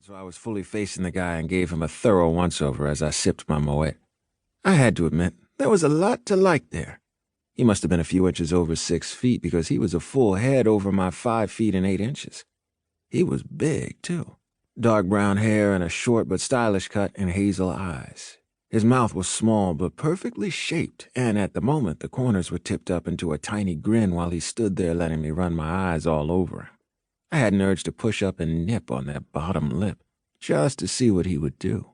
so I was fully facing the guy and gave him a thorough once-over as I sipped my Moet. I had to admit, there was a lot to like there. He must have been a few inches over 6 feet because he was a full head over my 5 feet and 8 inches. He was big, too. Dark brown hair and a short but stylish cut and hazel eyes. His mouth was small but perfectly shaped, and at the moment the corners were tipped up into a tiny grin while he stood there letting me run my eyes all over him. I had an urge to push up and nip on that bottom lip, just to see what he would do.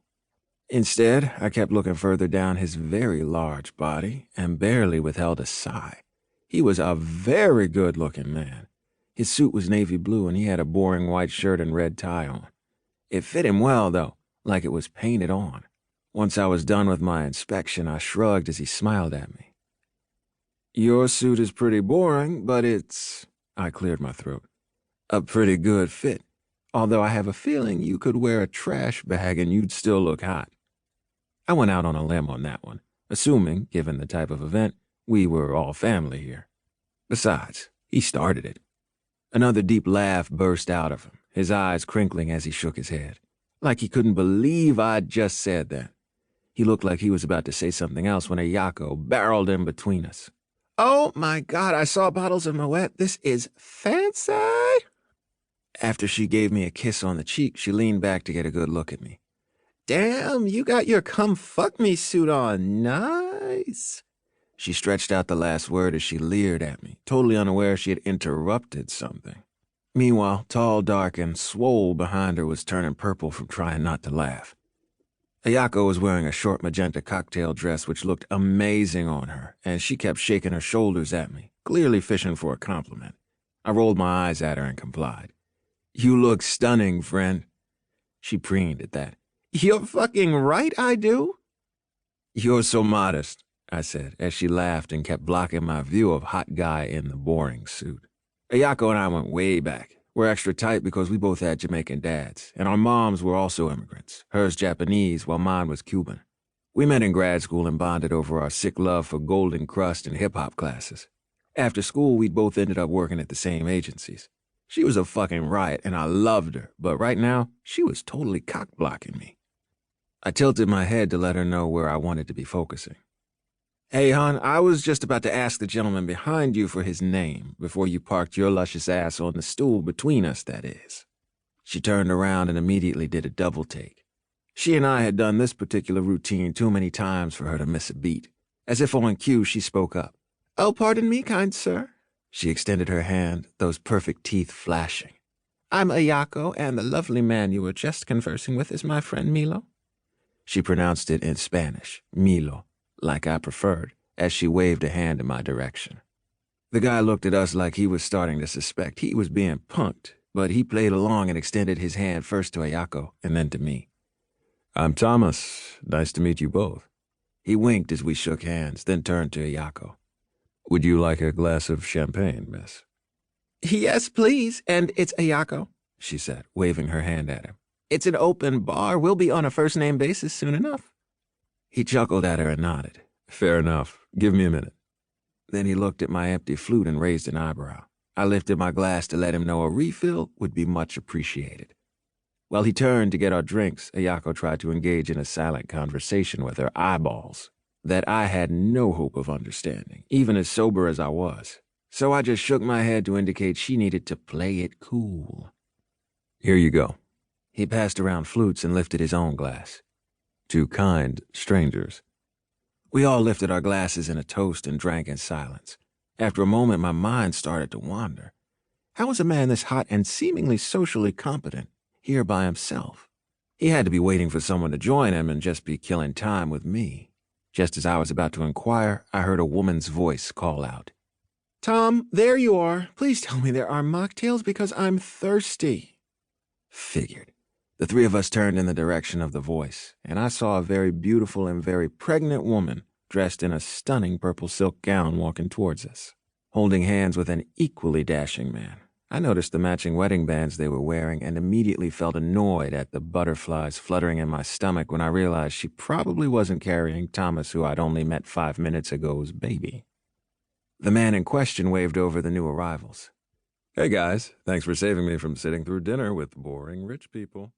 Instead, I kept looking further down his very large body and barely withheld a sigh. He was a very good-looking man. His suit was navy blue and he had a boring white shirt and red tie on. It fit him well, though, like it was painted on. Once I was done with my inspection, I shrugged as he smiled at me. "Your suit is pretty boring, but it's—" I cleared my throat. "A pretty good fit, although I have a feeling you could wear a trash bag and you'd still look hot." I went out on a limb on that one, assuming, given the type of event, we were all family here. Besides, he started it. Another deep laugh burst out of him, his eyes crinkling as he shook his head, like he couldn't believe I'd just said that. He looked like he was about to say something else when a Yako barreled in between us. "Oh my God, I saw bottles of Moet. This is fancy." After she gave me a kiss on the cheek, she leaned back to get a good look at me. "Damn, you got your come fuck me suit on. Nice." She stretched out the last word as she leered at me, totally unaware she had interrupted something. Meanwhile, tall, dark, and swole behind her was turning purple from trying not to laugh. Ayako was wearing a short magenta cocktail dress which looked amazing on her, and she kept shaking her shoulders at me, clearly fishing for a compliment. I rolled my eyes at her and complied. "You look stunning, friend." She preened at that. "You're fucking right I do." "You're so modest," I said, as she laughed and kept blocking my view of hot guy in the boring suit. Ayako and I went way back. We're extra tight because we both had Jamaican dads, and our moms were also immigrants, hers Japanese while mine was Cuban. We met in grad school and bonded over our sick love for Golden Crust and hip-hop classes. After school, we'd both ended up working at the same agencies. She was a fucking riot, and I loved her, but right now, she was totally cock-blocking me. I tilted my head to let her know where I wanted to be focusing. "Hey, hon, I was just about to ask the gentleman behind you for his name before you parked your luscious ass on the stool between us, that is." She turned around and immediately did a double take. She and I had done this particular routine too many times for her to miss a beat. As if on cue, she spoke up. "Oh, pardon me, kind sir." She extended her hand, those perfect teeth flashing. "I'm Ayako, and the lovely man you were just conversing with is my friend Milo." She pronounced it in Spanish, Milo, like I preferred, as she waved a hand in my direction. The guy looked at us like he was starting to suspect he was being punked, but he played along and extended his hand first to Ayako and then to me. "I'm Thomas. Nice to meet you both." He winked as we shook hands, then turned to Ayako. "Would you like a glass of champagne, miss?" "Yes, please, and it's Ayako," she said, waving her hand at him. "It's an open bar. We'll be on a first-name basis soon enough." He chuckled at her and nodded. "Fair enough. Give me a minute." Then he looked at my empty flute and raised an eyebrow. I lifted my glass to let him know a refill would be much appreciated. While he turned to get our drinks, Ayako tried to engage in a silent conversation with her eyeballs that I had no hope of understanding, even as sober as I was. So I just shook my head to indicate she needed to play it cool. "Here you go." He passed around flutes and lifted his own glass. "To kind strangers." We all lifted our glasses in a toast and drank in silence. After a moment, my mind started to wander. How was a man this hot and seemingly socially competent here by himself? He had to be waiting for someone to join him and just be killing time with me. Just as I was about to inquire, I heard a woman's voice call out. "Tom, there you are. Please tell me there are mocktails because I'm thirsty." Figured. The three of us turned in the direction of the voice, and I saw a very beautiful and very pregnant woman dressed in a stunning purple silk gown walking towards us, holding hands with an equally dashing man. I noticed the matching wedding bands they were wearing and immediately felt annoyed at the butterflies fluttering in my stomach when I realized she probably wasn't carrying Thomas, who I'd only met 5 minutes ago's baby. The man in question waved over the new arrivals. "Hey guys, thanks for saving me from sitting through dinner with boring rich people."